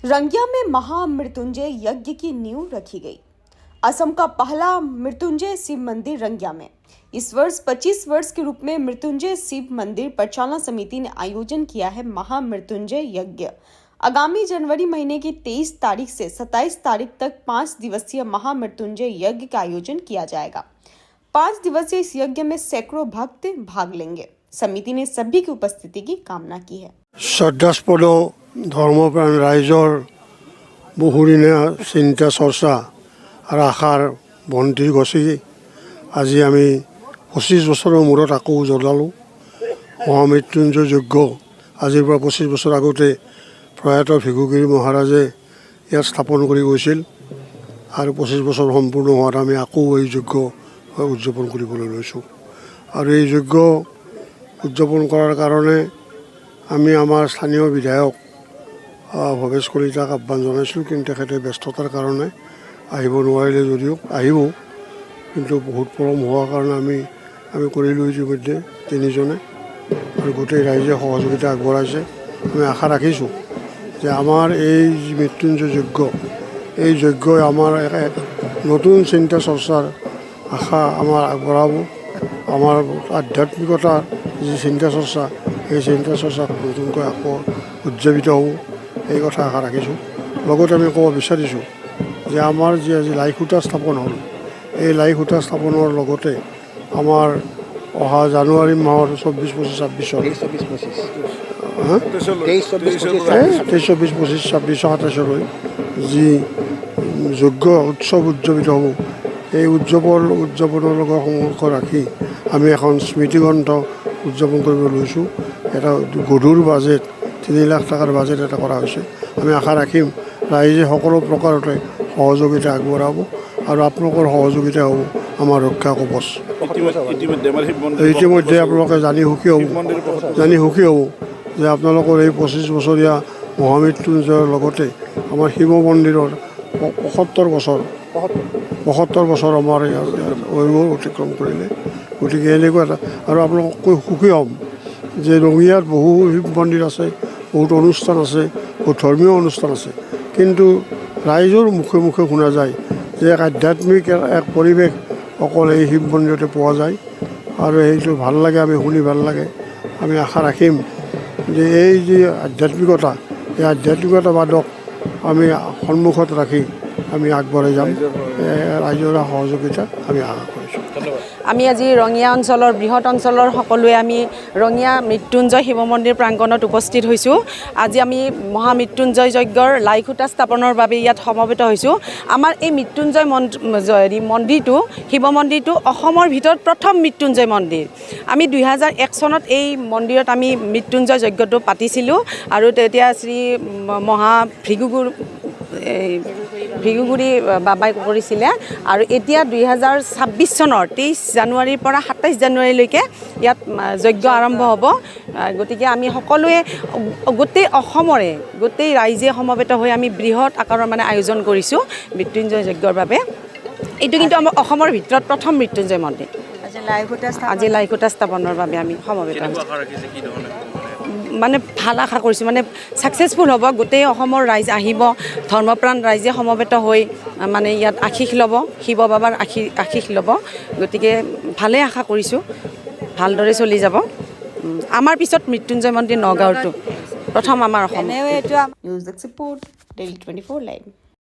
रंगिया में महामृत्युंजय यज्ञ की नींव रखी गई। असम का पहला मृत्युंजय शिव मंदिर रंगिया में इस वर्ष 25 वर्ष के रूप में मृत्युंजय शिव मंदिर परिचालना समिति ने आयोजन किया है महामृत्युंजय यज्ञ। आगामी जनवरी महीने की 23 तारीख से 27 तारीख तक 5 दिवसीय महामृत्युंजय यज्ञ का आयोजन किया जाएगा। 5 दिवसीय इस यज्ञ में सैकड़ों भक्त भाग लेंगे। समिति ने सभी की उपस्थिति की कामना की है। श्रद्धास्पद धर्मप्राण राइजर बहुदिनीया चिंता चर्चा और आशार बंती गसी आज आम 25 बছৰৰ মূৰত আকৌ জ্বলালোঁ। মহামৃত্যুঞ্জয় যজ্ঞ আজিৰ পৰা 25 বছৰ আগতে প্ৰয়াত ভিগুগিৰি মহাৰাজে ইয়াত স্থাপন কৰি গৈছিল আৰু 25 বছৰ সম্পূৰ্ণ হোৱাত আমি আকৌ এই যজ্ঞ উদযাপন কৰিবলৈ লৈছোঁ। আৰু এই যজ্ঞ উদযাপন কৰাৰ কাৰণে আমি আমাৰ স্থানীয় বিধায়ক ভৱেশ কলিতাক আহ্বান জনাইছিলোঁ, কিন্তু তেখেতে ব্যস্ততাৰ কাৰণে আহিব নোৱাৰিলে যদিও আহিব, কিন্তু বহুত পলম হোৱাৰ কাৰণে আমি কৰিলোঁ ইতিমধ্যে তিনিজনে আৰু গোটেই ৰাইজে সহযোগিতা আগবঢ়াইছে। আমি আশা ৰাখিছোঁ যে আমাৰ এই মৃত্যুঞ্জয় যজ্ঞ এই যজ্ঞই আমাৰ এক নতুন চিন্তা চৰ্চাৰ আশা আমাৰ আগবঢ়াব। আমাৰ আধ্যাত্মিকতাৰ যি চিন্তা চৰ্চা এই চিন্তা চৰ্চা নতুনকৈ আকৌ উদযাপিত হ'ব, এই কথা আশা ৰাখিছোঁ। লগতে আমি ক'ব বিচাৰিছোঁ যে আমাৰ যি আজি লাই খুঁটা স্থাপন হ'ল, এই লাই খুঁটা স্থাপনৰ লগতে আমাৰ অহা জানুৱাৰী মাহৰ 24, 25, 26 27 যি যজ্ঞ উৎসৱ উদযাপিত হ'ব, এই উদযাপনৰ লগত সংলগ্ন ৰাখি আমি এখন স্মৃতিগ্ৰন্থ উদযাপন কৰিব লৈছোঁ। এটা গধুৰ বাজেট 3 লাখ টকাৰ বাজেট এটা কৰা হৈছে। আমি আশা ৰাখিম ৰাইজে সকলো প্ৰকাৰতে সহযোগিতা আগবঢ়াব আৰু আপোনালোকৰ সহযোগিতা হ'ব আমাৰ ৰক্ষা কৱচ। ইতিমধ্যে আপোনালোকে জানি সুখী হ'ব যে আপোনালোকৰ এই 25 বছৰীয়া মহামৃত্যুঞ্জয়ৰ লগতে আমাৰ শিৱ মন্দিৰৰ 75 বছৰ আমাৰ অতিক্ৰম কৰিলে। গতিকে এনেকুৱা এটা আৰু আপোনালোক সুখী হ'ম যে ৰঙিয়াত বহু শিৱ মন্দিৰ আছে, বহুত অনুষ্ঠান আছে, বহুত ধৰ্মীয় অনুষ্ঠান আছে, কিন্তু ৰাইজৰ মুখে মুখে শুনা যায় যে এক আধ্যাত্মিক এক পৰিৱেশ অকল এই শিৱ মন্দিৰতে পোৱা যায় আৰু সেইটো ভাল লাগে, আমি শুনি ভাল লাগে। আমি আশা ৰাখিম যে এই যি আধ্যাত্মিকতা এই আধ্যাত্মিকতাবাদক আমি সন্মুখত ৰাখি আমি আগবঢ়াই যাম। ৰাইজৰ সহযোগিতা আমি আশা কৰিছোঁ। আমি আজি ৰঙিয়া অঞ্চলৰ বৃহৎ অঞ্চলৰ সকলোৱে আমি ৰঙিয়া মৃত্যুঞ্জয় শিৱ মন্দিৰ প্ৰাংগণত উপস্থিত হৈছোঁ। আজি আমি মহামৃত্যুঞ্জয় যজ্ঞৰ লাই খুঁটা স্থাপনৰ বাবে ইয়াত সমবেত হৈছোঁ। আমাৰ এই মৃত্যুঞ্জয় মন্দিৰটো শিৱ মন্দিৰটো অসমৰ ভিতৰত প্ৰথম মৃত্যুঞ্জয় মন্দিৰ। আমি 2001 চনত এই মন্দিৰত আমি মৃত্যুঞ্জয় যজ্ঞটো পাতিছিলোঁ আৰু তেতিয়া শ্ৰী ভিগুগুৰি বাবাই কৰিছিলে। আৰু এতিয়া 2026 চনৰ 23 জানুৱাৰীৰ পৰা 27 জানুৱাৰীলৈকে ইয়াত যজ্ঞ আৰম্ভ হ'ব। গতিকে আমি সকলোৱে গোটেই অসমৰে গোটেই ৰাইজে সমবেত হৈ আমি বৃহৎ আকাৰৰ আয়োজন কৰিছোঁ মৃত্যুঞ্জয় যজ্ঞৰ বাবে। এইটো কিন্তু আমাৰ অসমৰ ভিতৰত প্ৰথম মৃত্যুঞ্জয় মন্দিৰ। আজি লাই খুঁটা স্থাপনৰ বাবে আমি সমবেত হৈছোঁ। ভাল আশা কৰিছোঁ, ছাকচেছফুল হ'ব। গোটেই অসমৰ ৰাইজ আহিব, ধৰ্মপ্ৰাণ ৰাইজে সমবেত হৈ ইয়াত আশীষ ল'ব, শিৱ বাবাৰ আশীষ ল'ব। গতিকে ভালে আশা কৰিছোঁ, ভালদৰে চলি যাব। আমাৰ পিছত মৃত্যুঞ্জয় মন্দিৰ নগাঁৱটো প্ৰথম আমাৰ Assam. News report, daily 24 live.